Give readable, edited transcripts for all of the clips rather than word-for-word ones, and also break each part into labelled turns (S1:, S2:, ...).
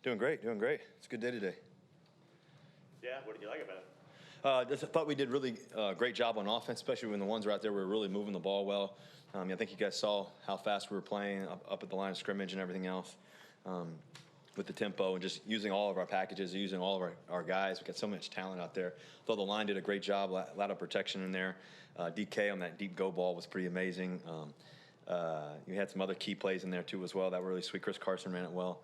S1: Doing great, doing great. It's a good day today.
S2: Yeah, what did you like about it?
S1: I thought we did really great job on offense, especially when the ones were out there. We were really moving the ball well. I think you guys saw how fast we were playing up at the line of scrimmage and everything else with the tempo and just using all of our packages, using all of our guys. We got so much talent out there. Thought the line did a great job, a lot of protection in there. DK on that deep go ball was pretty amazing. You had some other key plays in there too as well that were really sweet. Chris Carson ran it well.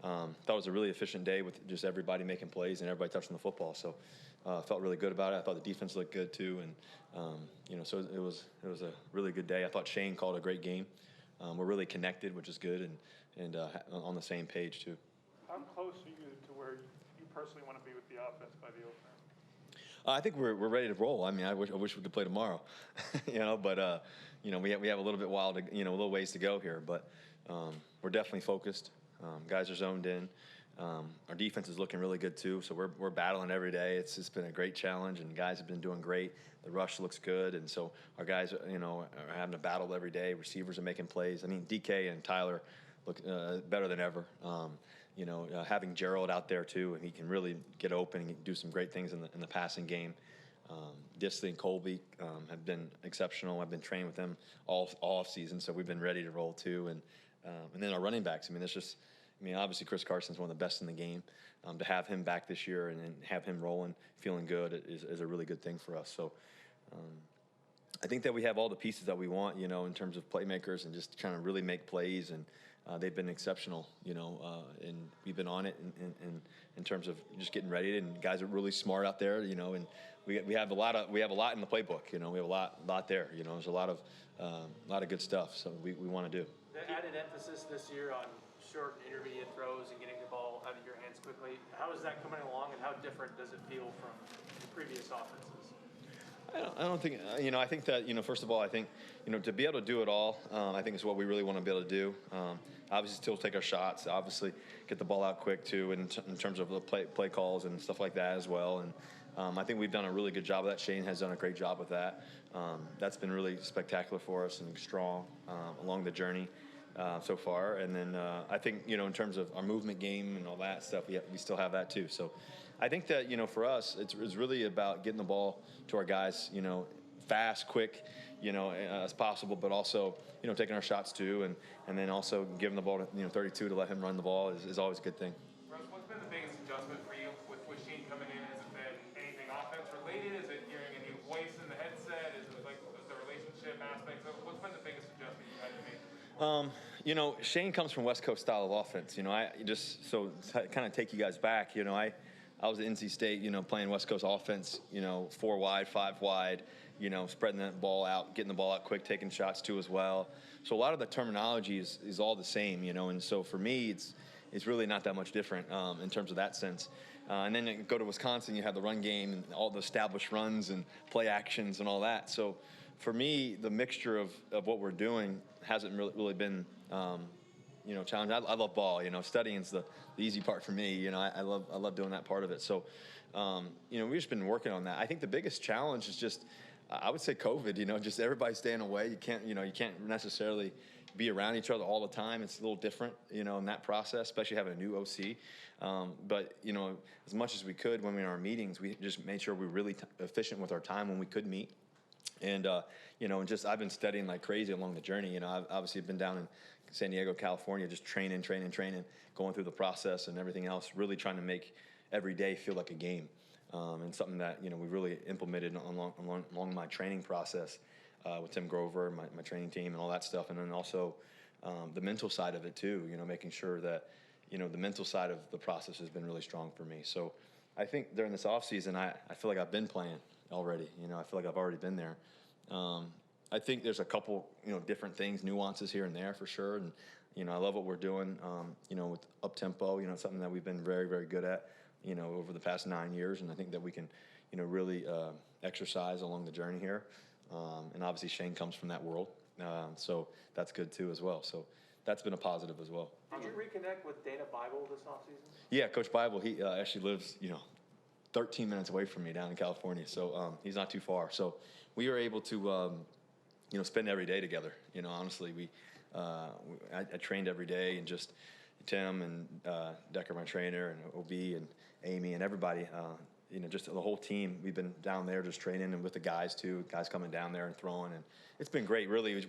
S1: Thought it was a really efficient day with just everybody making plays and everybody touching the football. So felt really good about it. I thought the defense looked good too, and so it was a really good day. I thought Shane called a great game. We're really connected, which is good, and on the same page too.
S3: How close are you to where you personally want to be with the offense by the opener?
S1: I think we're ready to roll. I mean, I wish we could play tomorrow, but we have a little bit a little ways to go here, but we're definitely focused. Guys are zoned in. Our defense is looking really good too, so we're battling every day. It's just been a great challenge, and guys have been doing great. The rush looks good, and so our guys, are having to battle every day. Receivers are making plays. I mean, DK and Tyler look better than ever. Having Gerald out there too, and he can really get open and do some great things in the passing game. Disley and Colby have been exceptional. I've been training with them all off season, so we've been ready to roll too. And then our running backs. Obviously Chris Carson's one of the best in the game. To have him back this year and have him rolling, feeling good is a really good thing for us. So I think that we have all the pieces that we want, in terms of playmakers and just trying to really make plays. And they've been exceptional, and we've been on it in terms of just getting ready. And guys are really smart out there, and we have a lot in the playbook. We have a lot there. There's a lot of good stuff. So we want to do.
S4: The added emphasis this year on short and intermediate throws and getting the ball out of your hands quickly. How is that coming along, and how different does it feel from previous offenses?
S1: I don't think, I think that, first of all, I think, to be able to do it all, I think is what we really want to be able to do. Obviously, still take our shots, obviously get the ball out quick, too, in terms of the play calls and stuff like that as well. And I think we've done a really good job of that. Shane has done a great job with that. That's been really spectacular for us and strong along the journey so far. And then I think, in terms of our movement game and all that stuff, we still have that, too. So I think that, for us, it's really about getting the ball to our guys, fast, quick, as possible, but also, taking our shots too, and then also giving the ball to, 32 to let him run the ball is always a good thing.
S3: Russ, what's been the biggest adjustment for you with Pusheen coming in? Has it been anything offense related? Is it hearing a new voice in the headset? Is it like the relationship aspect? So what's been the biggest adjustment you had to make?
S1: Shane comes from West Coast style of offense. I just to kind of take you guys back. I was at NC State, playing West Coast offense, 4 wide, 5 wide, spreading that ball out, getting the ball out quick, taking shots too as well. So a lot of the terminology is all the same, and so for me, it's really not that much different in terms of that sense. And then you go to Wisconsin, you have the run game and all the established runs and play actions and all that. So for me, the mixture of what we're doing hasn't really been challenge. I love ball. Studying's the easy part for me. I love doing that part of it. So, we've just been working on that. I think the biggest challenge is just, I would say COVID. Just everybody staying away. You can't necessarily be around each other all the time. It's a little different, in that process, especially having a new OC. But as much as we could when we were in our meetings, we just made sure we were really efficient with our time when we could meet. And, I've been studying like crazy along the journey. I've obviously been down in San Diego, California, just training, going through the process and everything else, really trying to make every day feel like a game. And something that, we really implemented along my training process with Tim Grover, my training team and all that stuff. And then also the mental side of it too, making sure that, the mental side of the process has been really strong for me. So I think during this offseason, I feel like I've been playing already. I feel like I've already been there. I think there's a couple, different things, nuances here and there for sure. And, I love what we're doing, with up-tempo, something that we've been very, very good at, over the past 9 years. And I think that we can, really exercise along the journey here. And obviously Shane comes from that world. So that's good too as well. So that's been a positive as well.
S4: Did you reconnect with Dana Bible this offseason?
S1: Yeah, Coach Bible, he actually lives, 13 minutes away from me down in California. So he's not too far. So we were able to, spend every day together. Honestly, I trained every day and just, Tim and Decker, my trainer, and OB and Amy and everybody, just the whole team. We've been down there just training and with the guys too, guys coming down there and throwing, and it's been great. Really,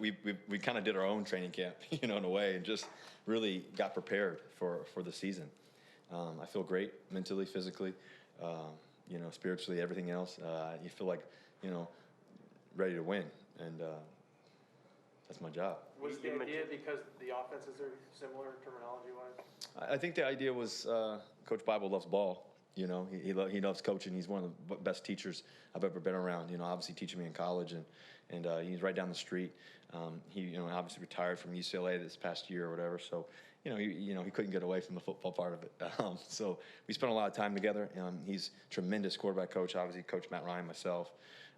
S1: we kind of did our own training camp, in a way, and just really got prepared for the season. I feel great mentally, physically, spiritually, everything else. You feel like, ready to win, and that's my job.
S4: Was the idea because the offenses are similar terminology-wise?
S1: I think the idea was Coach Bible loves ball. He loves coaching. He's one of the best teachers I've ever been around. Obviously teaching me in college, and he's right down the street. He obviously retired from UCLA this past year or whatever. So he couldn't get away from the football part of it. So we spent a lot of time together. He's a tremendous quarterback coach. Obviously, Coach Matt Ryan, myself.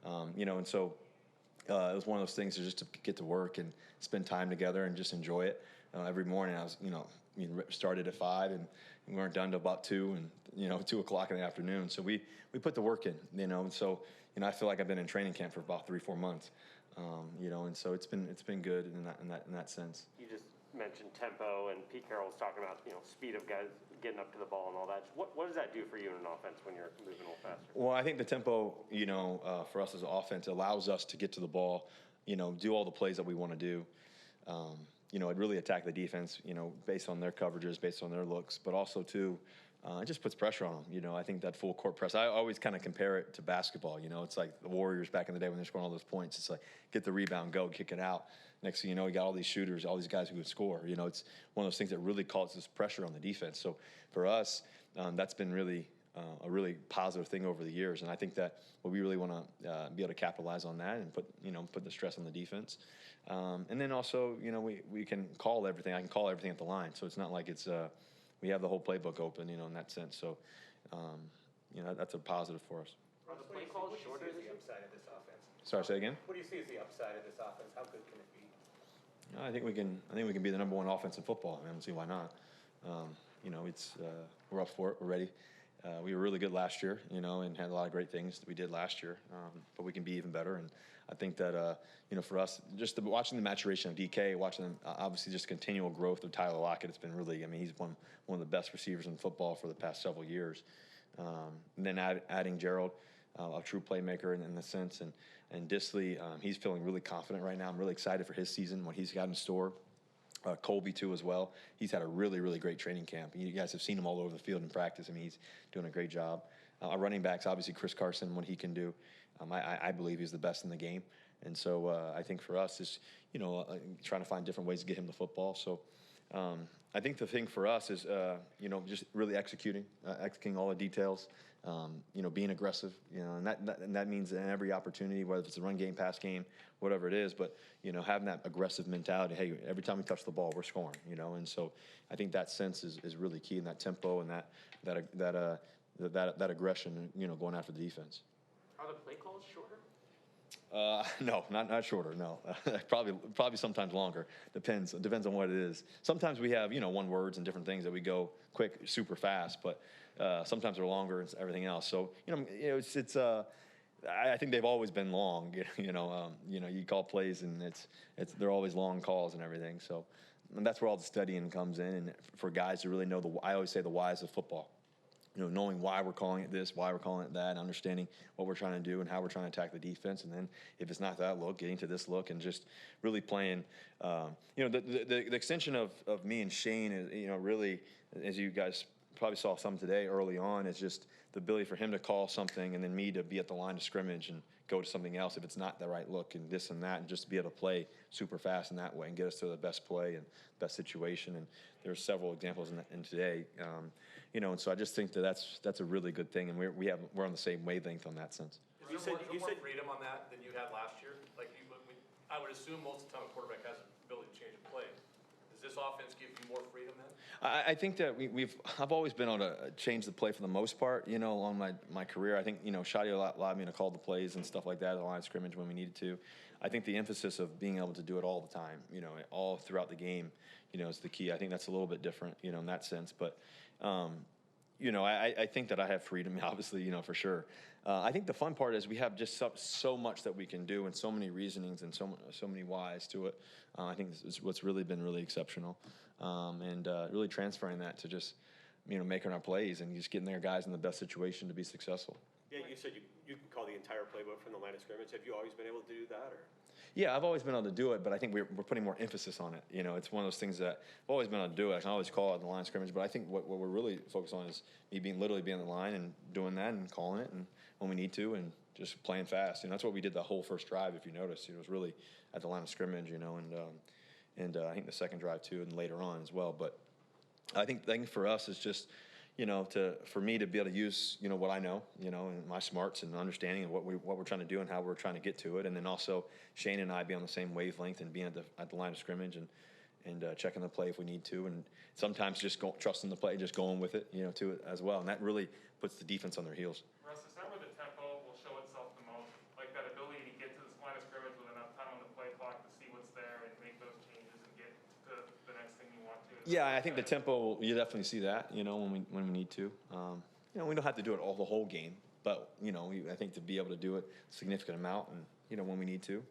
S1: And so it was one of those things just to get to work and spend time together and just enjoy it. Every morning I was, started at 5 and we weren't done till about 2 and, 2 o'clock in the afternoon. So we put the work in, and so, I feel like I've been in training camp for about 3-4 months, and so it's been good in that sense.
S2: You just mentioned tempo, and Pete Carroll was talking about, speed of guys getting up to the ball and all that. What does that do for you in an offense when you're moving a little faster?
S1: Well, I think the tempo, for us as an offense allows us to get to the ball, do all the plays that we want to do. It really attack the defense, based on their coverages, based on their looks, but also too, it just puts pressure on them. I think that full court press, I always kind of compare it to basketball. It's like the Warriors back in the day when they're scoring all those points. It's like, get the rebound, go, kick it out. Next thing you know, you got all these shooters, all these guys who would score. It's one of those things that really causes pressure on the defense. So for us, that's been really a really positive thing over the years. And I think that we really want to be able to capitalize on that and put the stress on the defense. And then also, we can call everything. I can call everything at the line. So it's not like it's we have the whole playbook open, in that sense. So, that's a positive for us.
S5: Are the play calls shorter than the upside of this offense?
S1: Sorry, say again?
S5: What do you see as the upside of this offense? How good can it be?
S1: I think we can be the number one offense in football. I don't see why not. We're up for it. We're ready. We were really good last year, and had a lot of great things that we did last year. But we can be even better. And I think that, for us, just watching the maturation of DK, watching them, obviously just continual growth of Tyler Lockett, it's been really, he's one of the best receivers in football for the past several years. And then adding Gerald, a true playmaker in the sense, and Disley, he's feeling really confident right now. I'm really excited for his season, what he's got in store. Colby too as well. He's had a really, really great training camp. You guys have seen him all over the field in practice. He's doing a great job. Our running backs, obviously Chris Carson, what he can do. I believe he's the best in the game. And so I think for us is, trying to find different ways to get him the football. So I think the thing for us is, just really executing all the details, being aggressive, and that means in every opportunity, whether it's a run game, pass game, whatever it is, but, having that aggressive mentality, hey, every time we touch the ball, we're scoring, and so I think that sense is really key in that tempo and that aggression, going after the defense.
S5: Are the play calls shorter?
S1: No, not shorter. No, probably sometimes longer. Depends on what it is. Sometimes we have one words and different things that we go quick, super fast, but sometimes they're longer and everything else. So it's I think they've always been long. You call plays and they're always long calls and everything. So and that's where all the studying comes in, and for guys to really know I always say the whys of football. Knowing why we're calling it this, why we're calling it that, and understanding what we're trying to do and how we're trying to attack the defense. And then if it's not that look, getting to this look and just really playing, the extension of me and Shane is, really, as you guys probably saw some today early on, is just the ability for him to call something and then me to be at the line of scrimmage and go to something else if it's not the right look and this and that, and just to be able to play super fast in that way and get us to the best play and best situation. And there's several examples in today. And so I just think that's a really good thing, and we're on the same wavelength on that sense.
S6: Is there more freedom on that than you had last year? I would assume most of the time a quarterback has the ability to change a play. Does this offense give you more freedom then?
S1: I think that I've always been able to change the play for the most part, on my career. I think, Shadi allowed me to call the plays and stuff like that at the line of scrimmage when we needed to. I think the emphasis of being able to do it all the time, all throughout the game, is the key. I think that's a little bit different, in that sense. But, I think that I have freedom, obviously, for sure. I think the fun part is we have just so much that we can do and so many reasonings and so many whys to it. I think this is what's really been really exceptional, and really transferring that to just making our plays and just getting their guys in the best situation to be successful.
S7: Yeah, you said you can call the entire playbook from the line of scrimmage. Have you always been able to do that, or?
S1: Yeah, I've always been able to do it, but I think we're putting more emphasis on it. It's one of those things that I've always been able to do it. I can always call it the line of scrimmage, but I think what we're really focused on is me literally being on the line and doing that and calling it and when we need to and just playing fast. That's what we did the whole first drive, if you noticed. It was really at the line of scrimmage, and I think the second drive too, and later on as well. But I think for us is just for me to be able to use, what I know, and my smarts and understanding of what we're trying to do and how we're trying to get to it. And then also Shane and I be on the same wavelength and being at the line of scrimmage and checking the play if we need to. And sometimes just trusting the play, just going with it, to it as well. And that really puts the defense on their heels.
S3: Russ, is that where the tempo will show itself the most? Like that ability to get to this line of scrimmage with enough time on the play clock to see what's there and make those changes and get to the next thing you want to?
S1: Yeah, I think the tempo, you definitely see that, when we need to. We don't have to do it the whole game, but, I think to be able to do it a significant amount and, when we need to,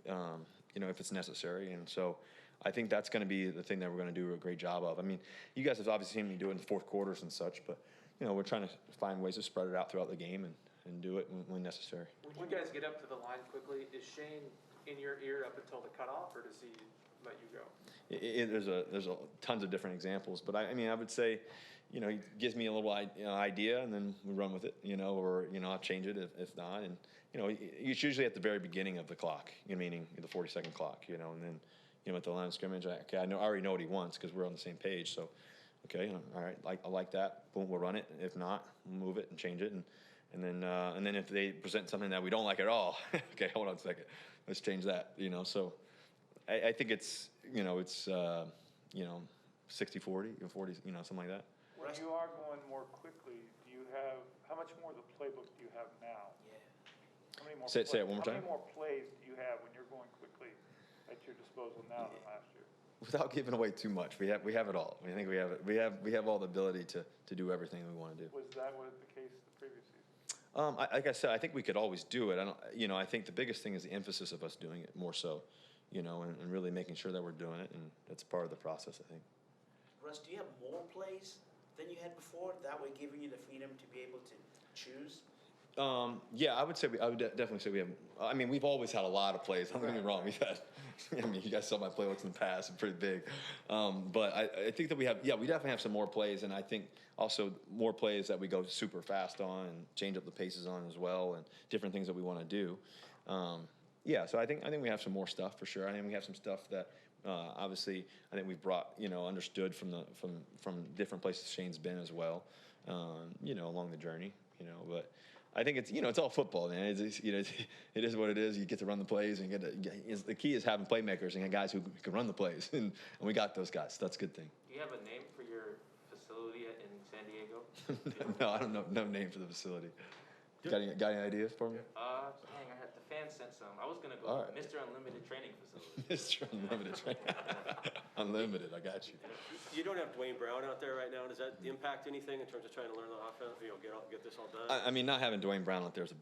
S1: if it's necessary. And so I think that's going to be the thing that we're going to do a great job of. I mean, you guys have obviously seen me do it in the fourth quarters and such, but, we're trying to find ways to spread it out throughout the game and do it when necessary.
S4: When you guys get up to the line quickly, is Shane in your ear up until the cutoff, or does he let you go?
S1: There's tons of different examples, but I would say, he gives me a little idea and then we run with it, or I'll change it if not, and it's usually at the very beginning of the clock, meaning the 40-second clock, and then at the line of scrimmage, I already know what he wants because we're on the same page, so okay, all right, I like that, boom, we'll run it. If not, we'll move it and change it, and then if they present something that we don't like at all, okay, hold on a second, let's change that, so. I think it's 60-40, 40, something like that.
S8: When you are going more quickly, how much more of the playbook do you have now?
S5: Yeah.
S8: How many more
S1: Say it one more
S8: How
S1: time.
S8: many more plays do you have when you're going quickly at your disposal now than last year?
S1: Without giving away too much, we have it all. I think we have it. We have all the ability to do everything we want to do.
S8: Was that the case the previous season?
S1: Like I said, I think we could always do it. I think the biggest thing is the emphasis of us doing it more so, and really making sure that we're doing it, and that's part of the process, I think.
S5: Russ, do you have more plays than you had before? That way giving you the freedom to be able to choose?
S1: Yeah, I would definitely say we have. We've always had a lot of plays. Don't get me wrong. We've had. You guys saw my playbooks in the past; they're pretty big. But I think that we have. Yeah, we definitely have some more plays, and I think also more plays that we go super fast on and change up the paces on as well, and different things that we want to do. Yeah, so I think we have some more stuff for sure. I think we have some stuff that obviously I think we've brought understood from different places Shane's been as well, along the journey. But I think it's all football, man. It is what it is. You get to run the plays, and the key is having playmakers and guys who can run the plays, and we got those guys. So that's a good thing.
S5: Do you have a name for your facility in San Diego?
S1: No, I don't know. No name for the facility. Got any ideas for me?
S5: Dang, the fans sent some. I was gonna go
S1: All right.
S5: Mr. Unlimited Training Facility.
S1: Mr. Unlimited training. Unlimited, I got you.
S7: You don't have Dwayne Brown out there right now. Does that impact anything in terms of trying to learn the offense? Get this all done.
S1: Not having Dwayne Brown out there is a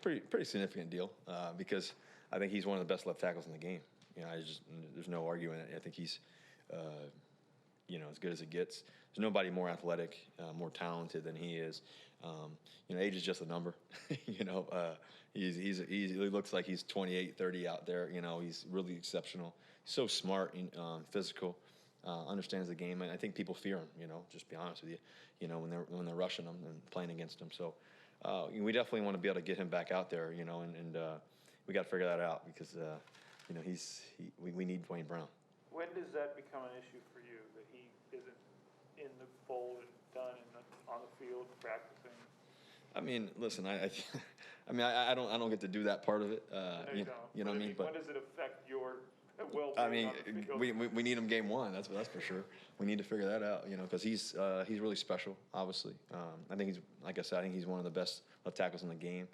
S1: pretty significant deal because I think he's one of the best left tackles in the game. There's no arguing it. I think he's as good as it gets. There's nobody more athletic, more talented than he is. Age is just a number. He looks like he's 28, 30 out there. He's really exceptional. So smart and physical. Understands the game, and I think people fear him. Just be honest with you. When they're rushing him and playing against him. So we definitely want to be able to get him back out there. And we got to figure that out because we need Dwayne Brown.
S8: When does that become an issue for you that he isn't in the fold and done on the field practicing?
S1: Listen, I don't get to do that part of it. You know what I mean? But
S8: when does it affect your well-being on the field?
S1: we need him game one. That's for sure. We need to figure that out. Because he's really special. Obviously, I think he's one of the best left tackles in the game.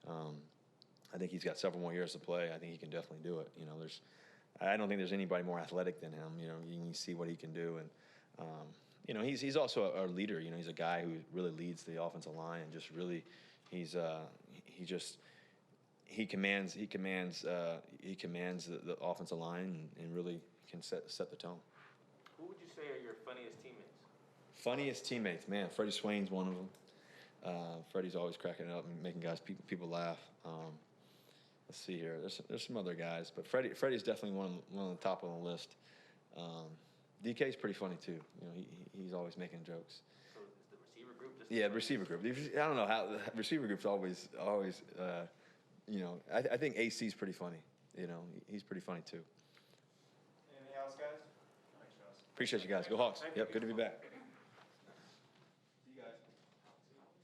S1: I think he's got several more years to play. I think he can definitely do it. I don't think there's anybody more athletic than him. You can see what he can do, and you know, he's also a leader. You know, he's a guy who really leads the offensive line and just really, he commands the offensive line and really can set the tone.
S9: Who would you say are your funniest teammates?
S1: Funniest teammates, man. Freddie Swain's one of them. Freddie's always cracking up and making people laugh. Let's see here. There's some other guys, but Freddie's definitely one of the top on the list. DK's pretty funny too. You know, he's always making jokes.
S9: So is the receiver group just?
S1: Yeah, the receiver group. I don't know how the receiver group's always. You know, I think AC's pretty funny. You know, he's pretty funny too.
S3: Anything else, guys?
S1: Appreciate you guys. Go Hawks. Yep, good to be back.